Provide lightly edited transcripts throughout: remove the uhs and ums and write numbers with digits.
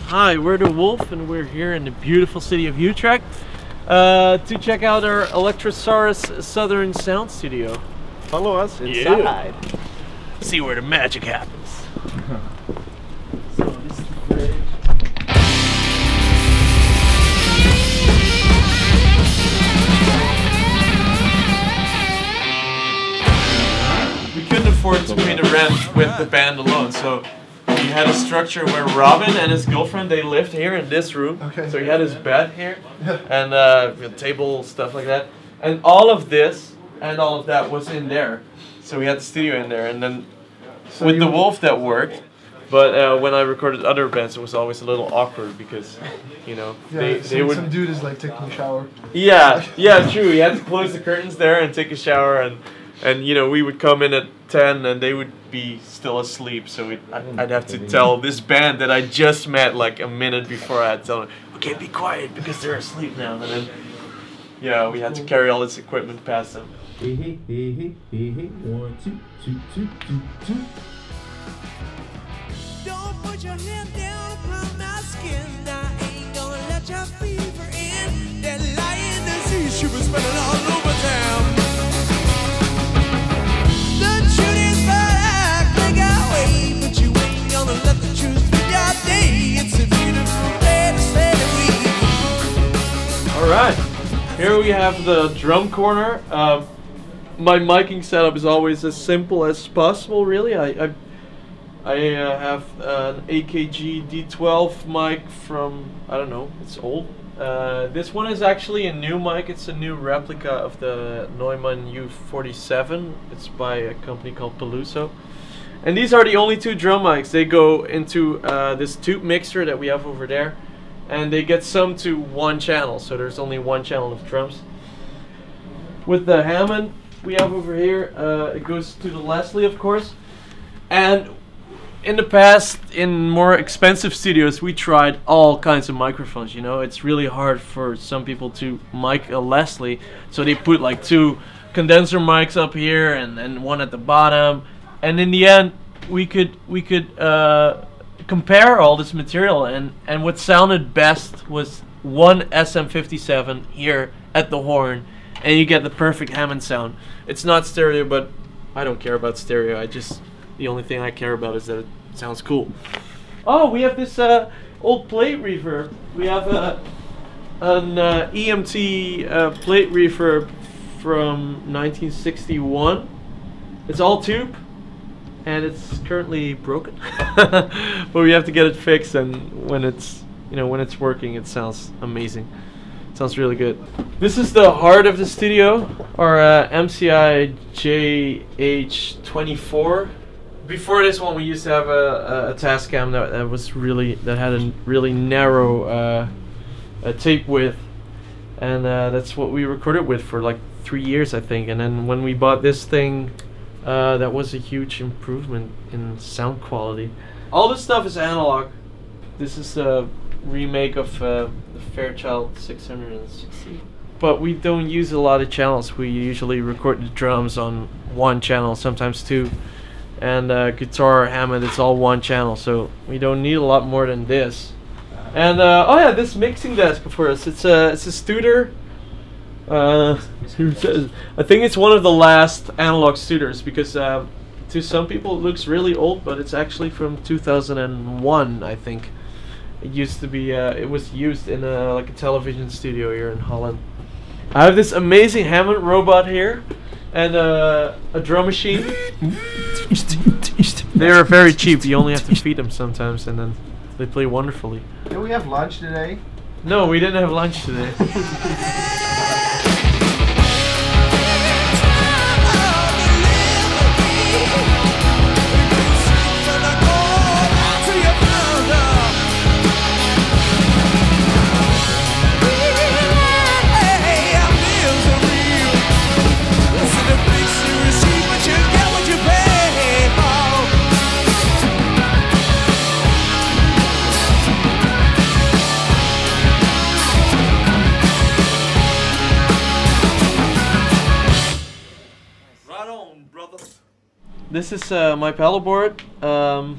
Hi, we're DeWolff and we're here in the beautiful city of Utrecht to check out our Electrosaurus Southern Sound Studio. Follow us inside. Yeah. See where the magic happens. So this is the fridge. We couldn't afford to pay the rent with the band alone, so he had a structure where Robin and his girlfriend, they lived here in this room. Okay. So he had his bed here and a table, stuff like that. And all of this and all of that was in there. So we had the studio in there. And then so with DeWolff that worked. But when I recorded other bands, it was always a little awkward because, you know, they would... Some dude is like taking a shower. Yeah, yeah, true. He had to close the curtains there and take a shower. And you know, we would come in at 10 and they would be still asleep, so I'd have to tell this band that I just met like a minute before I had to tell them, okay, be quiet because they're asleep now. And then, yeah, we had to carry all this equipment past them. 1, 2, 2, 2, 2, 2. Don't put your hand down upon my skin. I ain't gonna let your fever in. That lying disease you been spending all over town. Alright, here we have the drum corner. My miking setup is always as simple as possible, really. I have an AKG D12 mic from, I don't know, it's old. This one is actually a new mic. It's a new replica of the Neumann U47. It's by a company called Pablo. And these are the only two drum mics. They go into this tube mixer that we have over there. And they get summed to one channel, so there's only one channel of drums. With the Hammond we have over here, it goes to the Leslie, of course. And in the past, in more expensive studios, we tried all kinds of microphones. You know, it's really hard for some people to mic a Leslie, so they put like two condenser mics up here and one at the bottom. And in the end, we could compare all this material, and what sounded best was one SM57 here at the horn, and you get the perfect Hammond sound. It's not stereo, but I don't care about stereo. The only thing I care about is that it sounds cool. Oh, we have this old plate reverb. We have an EMT plate reverb from 1961. It's all tube. And it's currently broken, but we have to get it fixed. And when it's working, it sounds amazing. It sounds really good. This is the heart of the studio, our MCI JH24. Before this one, we used to have a Tascam that had a really narrow tape width, and that's what we recorded with for like 3 years, I think. And then when we bought this thing. That was a huge improvement in sound quality. All this stuff is analog. This is a remake of the Fairchild 660. But we don't use a lot of channels. We usually record the drums on one channel, sometimes two. And guitar, Hammond, it's all one channel. So we don't need a lot more than this. And oh yeah, this mixing desk for us. It's a Studer. I think it's one of the last analog Studers because to some people it looks really old, but it's actually from 2001, I think. It used to be, it was used in like a television studio here in Holland. I have this amazing Hammond robot here and a drum machine. They are very cheap. You only have to feed them sometimes, and then they play wonderfully. Did we have lunch today? No, we didn't have lunch today. This is my pedal board. I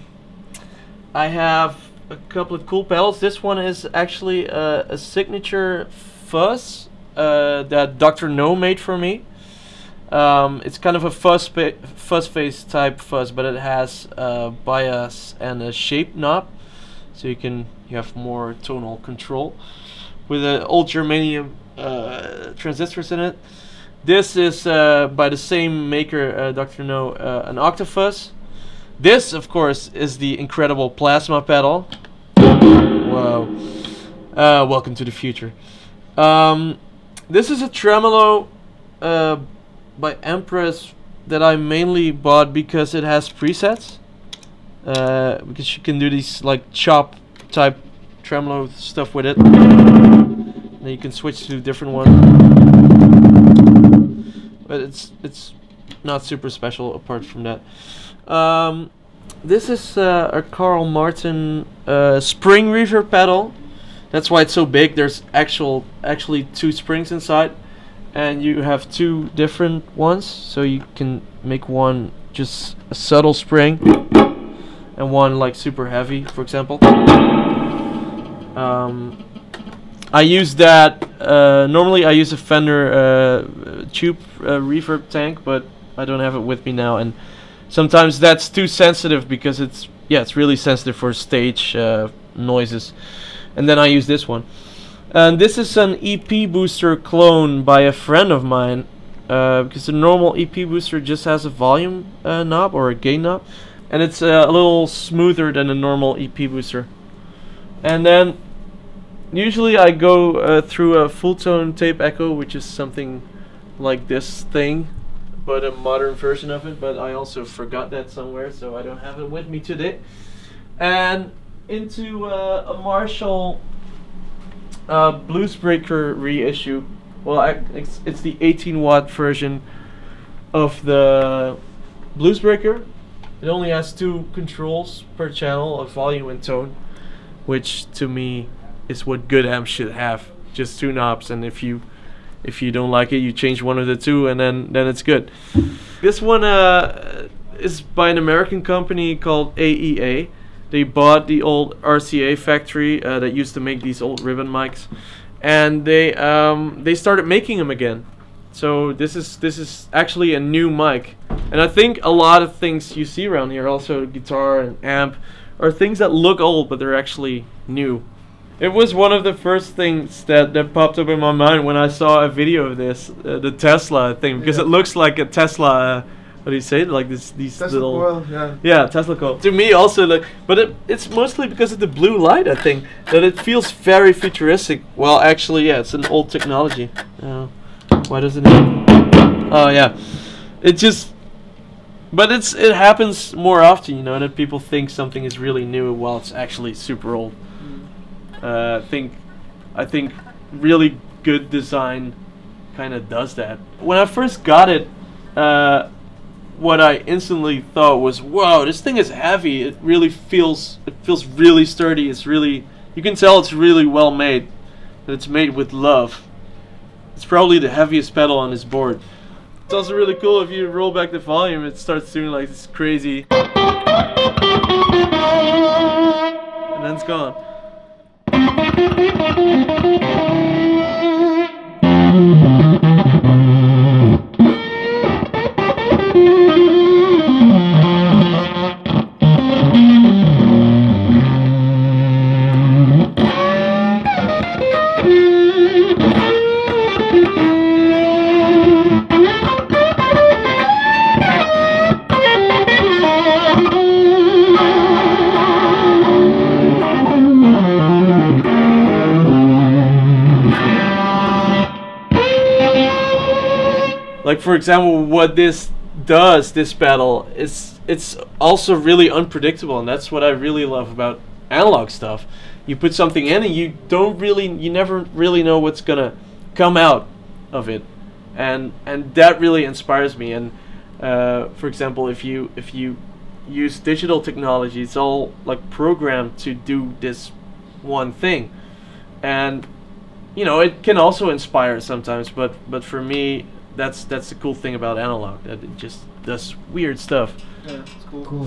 have a couple of cool pedals. This one is actually a signature fuzz that Dr. No made for me. It's kind of a fuzz face type fuzz, but it has a bias and a shape knob, so you have more tonal control with old germanium transistors in it. This is by the same maker, Dr. No, an Octafuzz. This, of course, is the incredible plasma pedal. Whoa. Welcome to the future. This is a tremolo by Empress that I mainly bought because it has presets. Because you can do these like chop type tremolo stuff with it. And you can switch to different ones. But it's not super special apart from that. This is a Carl Martin spring reverb pedal. That's why it's so big. There's actually 2 springs inside, and you have 2 different ones. So you can make one just a subtle spring, and one like super heavy, for example. I use that. Normally I use a Fender tube reverb tank, but I don't have it with me now, and sometimes that's too sensitive because it's really sensitive for stage noises. And then I use this one. And this is an EP booster clone by a friend of mine, because the normal EP booster just has a volume knob or a gain knob, and it's a little smoother than a normal EP booster. And then usually I go through a full tone tape echo, which is something like this thing, but a modern version of it. But I also forgot that somewhere, so I don't have it with me today. And into a Marshall Bluesbreaker reissue. Well, it's the 18-watt version of the Bluesbreaker. It only has 2 controls per channel of volume and tone, which to me is what good amps should have. Just 2 knobs, and if you don't like it, you change one of the 2, and then it's good. This one is by an American company called AEA. They bought the old RCA factory that used to make these old ribbon mics, and they started making them again. So this is actually a new mic, and I think a lot of things you see around here, also guitar and amp, are things that look old but they're actually new. It was one of the first things that popped up in my mind when I saw a video of this, the Tesla thing, because it looks like a Tesla. What do you say? Like these Tesla little coil, yeah, Tesla coil. To me also, like, but it's mostly because of the blue light, I think, that it feels very futuristic. Well, actually, yeah, it's an old technology. Why doesn't it? Oh yeah, but it happens more often, you know, that people think something is really new while it's actually super old. I think really good design kind of does that. When I first got it, what I instantly thought was, "Whoa, this thing is heavy. It feels really sturdy. It's really, you can tell it's really well made. That it's made with love. It's probably the heaviest pedal on this board." It's also really cool if you roll back the volume, it starts doing like this crazy, and then it's gone. Like, for example, what this does, this pedal, it's also really unpredictable, and that's what I really love about analog stuff. You put something in and you never really know what's gonna come out of it, and that really inspires me. And for example, if you use digital technology, it's all like programmed to do this one thing, and you know, it can also inspire sometimes, but for me, that's the cool thing about analog, that it just does weird stuff. Yeah, it's cool.